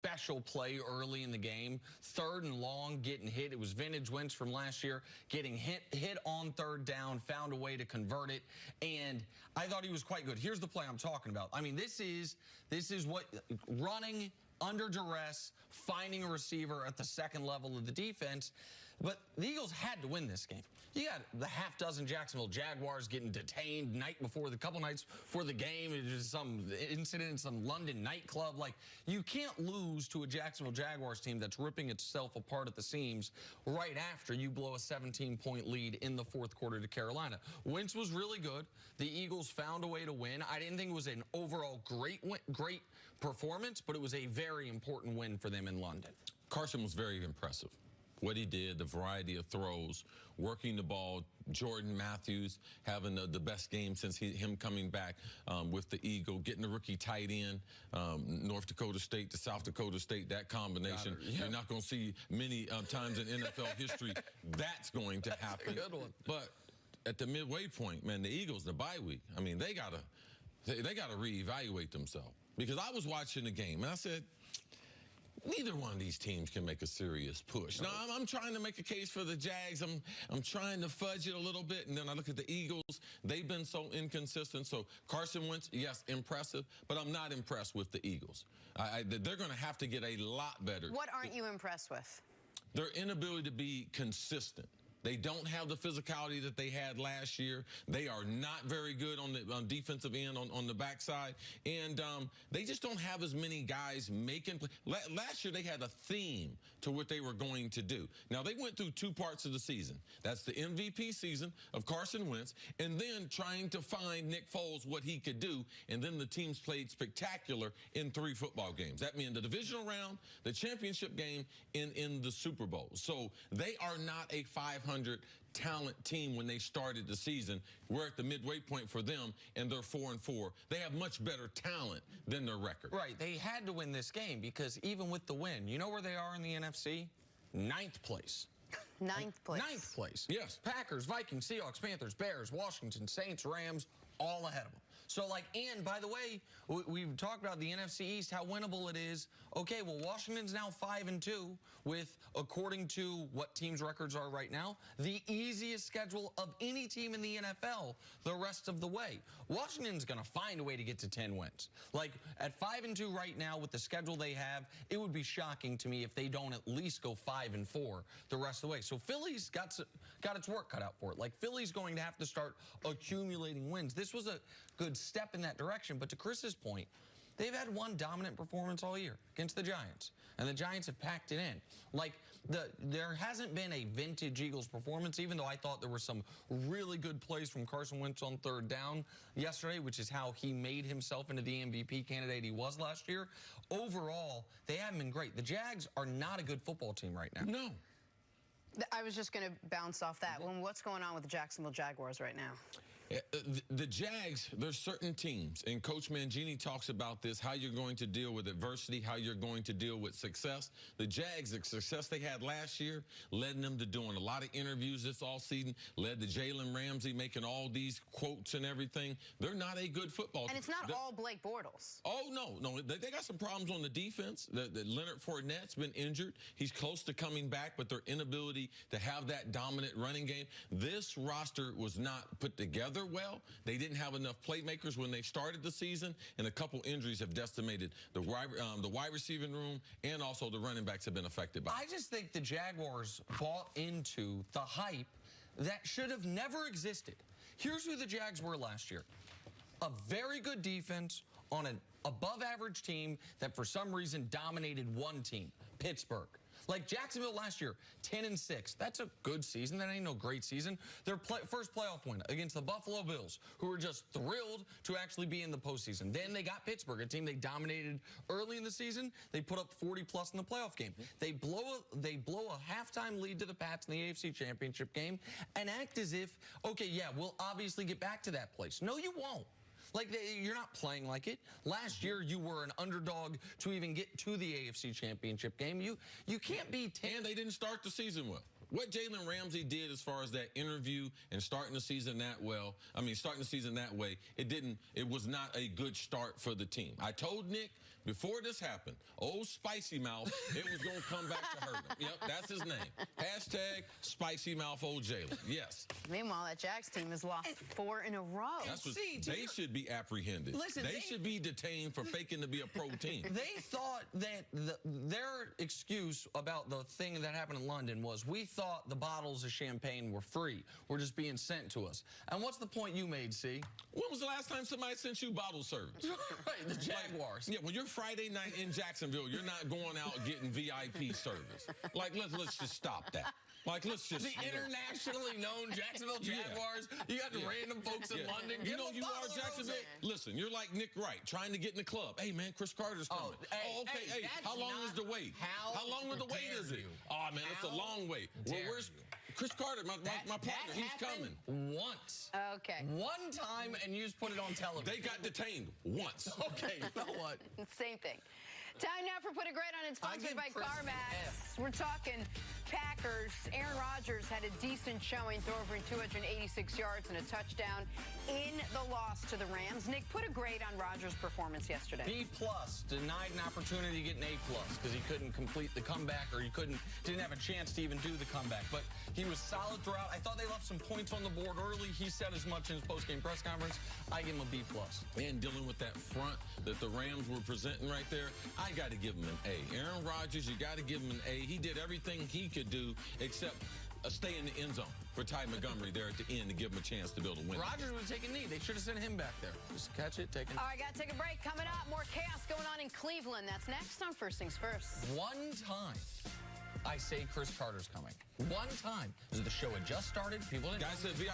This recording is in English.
special play early in the game. 3rd and long, getting hit. It was vintage Wentz from last year, getting hit on 3rd down, found a way to convert it, and I thought he was quite good. Here's the play I'm talking about. I mean, this is what running under duress, finding a receiver at the 2nd level of the defense. But the Eagles had to win this game. You got the half dozen Jacksonville Jaguars getting detained couple nights before the game. It was some incident in some London nightclub. Like, you can't lose to a Jacksonville Jaguars team that's ripping itself apart at the seams right after you blow a 17-point lead in the 4th quarter to Carolina. Wentz was really good. The Eagles found a way to win. I didn't think it was an overall great performance, but it was a very important win for them in London. Carson was very impressive. What he did, the variety of throws, working the ball. Jordan Matthews having the best game since him coming back with the Eagle, getting the rookie tight end, North Dakota State to South Dakota State, that combination. You're not going to see many times in NFL history that's going to happen. That's a good one. But at the midway point, man, the Eagles, the bye week, I mean, they gotta reevaluate themselves. Because I was watching the game, and I said, neither one of these teams can make a serious push. Now, I'm trying to make a case for the Jags. I'm trying to fudge it a little bit, and then I look at the Eagles. They've been so inconsistent. So Carson Wentz, yes, impressive, but I'm not impressed with the Eagles. They're going to have to get a lot better. What aren't you impressed with? Their inability to be consistent. They don't have the physicality that they had last year. They are not very good on the defensive end, on the backside. And they just don't have as many guys making plays. Last year, they had a theme to what they were going to do. Now, they went through 2 parts of the season. That's the MVP season of Carson Wentz, and then trying to find Nick Foles what he could do. And then the teams played spectacular in 3 football games. That means the divisional round, the championship game, in the Super Bowl. So they are not a 500 talent team when they started the season. We're at the midway point for them, and they're 4-4. They have much better talent than their record. Right. They had to win this game because even with the win, you know where they are in the NFC? 9th place. 9th place. 9th place. Yes. Packers, Vikings, Seahawks, Panthers, Bears, Washington, Saints, Rams, all ahead of them. So, like, and by the way, we've talked about the NFC East, how winnable it is. Okay, well, Washington's now 5-2 with, according to what teams' records are right now, the easiest schedule of any team in the NFL the rest of the way. Washington's going to find a way to get to 10 wins. Like, at 5-2 right now with the schedule they have, it would be shocking to me if they don't at least go 5-4 the rest of the way. So Philly's got its work cut out for it. Like, Philly's going to have to start accumulating wins. This was a good step in that direction, but to Chris's point, they've had one dominant performance all year against the Giants, and the Giants have packed it in. Like, there hasn't been a vintage Eagles performance, even though I thought there were some really good plays from Carson Wentz on 3rd down yesterday, which is how he made himself into the MVP candidate he was last year. Overall, they haven't been great. The Jags are not a good football team right now. No. I was just going to bounce off that. What's going on with the Jacksonville Jaguars right now? The Jags, there's certain teams, and Coach Mangini talks about this, how you're going to deal with adversity, how you're going to deal with success. The Jags, the success they had last year, led them to doing a lot of interviews this offseason, led to Jalen Ramsey making all these quotes and everything. They're not a good football team. And it's not all Blake Bortles. Oh, no. They got some problems on the defense. Leonard Fournette's been injured. He's close to coming back, but their inability to have that dominant running game. This roster was not put together well. They didn't have enough playmakers when they started the season, and a couple injuries have decimated the wide receiving room, and also the running backs have been affected by it. I just think the Jaguars bought into the hype that should have never existed. Here's who the Jags were last year. A very good defense on an above-average team that for some reason dominated one team, Pittsburgh. Like Jacksonville last year, 10-6. That's a good season. That ain't no great season. Their first playoff win against the Buffalo Bills, who were just thrilled to actually be in the postseason. Then they got Pittsburgh, a team they dominated early in the season. They put up 40+ in the playoff game. They blow a halftime lead to the Pats in the AFC Championship game and act as if, okay, yeah, we'll obviously get back to that place. No, you won't. Like, you're not playing like it. Last year, you were an underdog to even get to the AFC Championship game. You can't be 10. And they didn't start the season well. What Jalen Ramsey did as far as that interview and starting the season that way, it was not a good start for the team. I told Nick before this happened, old Spicy Mouth, it was going to come back to hurt him. Yep, that's his name. Hashtag Spicy Mouth old Jalen. Yes. Meanwhile, that Jags team has lost 4 in a row. That's what, they should be apprehended. Listen, they should be detained for faking to be a pro team. They thought that their excuse about the thing that happened in London was, we thought the bottles of champagne were free. We're just being sent to us. And what's the point you made, C? When was the last time somebody sent you bottle service? Right, the Jaguars. Yeah, when you're Friday night in Jacksonville, you're not going out getting VIP service. Like, let's just stop that. Like, let's just... The internationally known Jacksonville Jaguars. Yeah. You got the random folks in London. You know you are Jacksonville. Listen, you're like Nick Wright, trying to get in the club. Hey, man, Chris Carter's coming. Okay. Hey, how long is the wait? How long of the wait is it? Oh, man, it's a long wait. Well, where's Chris Carter, my partner? He's coming. Once. Okay. One time, and you just put it on television. They got detained once. Okay, you know what? Same thing. Time now for Put a Grade on It, sponsored by CarMax. We're talking Packers. Aaron Rodgers had a decent showing, throwing 286 yards and a touchdown in the loss to the Rams. Nick, put a grade on Rodgers' performance yesterday. B+, denied an opportunity to get an A+ because he couldn't complete the comeback, or he didn't have a chance to even do the comeback. But he was solid throughout. I thought they left some points on the board early. He said as much in his post-game press conference. I give him a B+. And dealing with that front that the Rams were presenting right there, I got to give him an A. Aaron Rodgers, you got to give him an A. He did everything he could do except stay in the end zone for Ty Montgomery there at the end to give him a chance to build a win. Rodgers would take a knee. They should have sent him back there. Just catch it, take it. All right, got to take a break. Coming up, more chaos going on in Cleveland. That's next on First Things First. One time, I say Chris Carter's coming. One time. The show had just started. People didn't. Guys said VIP.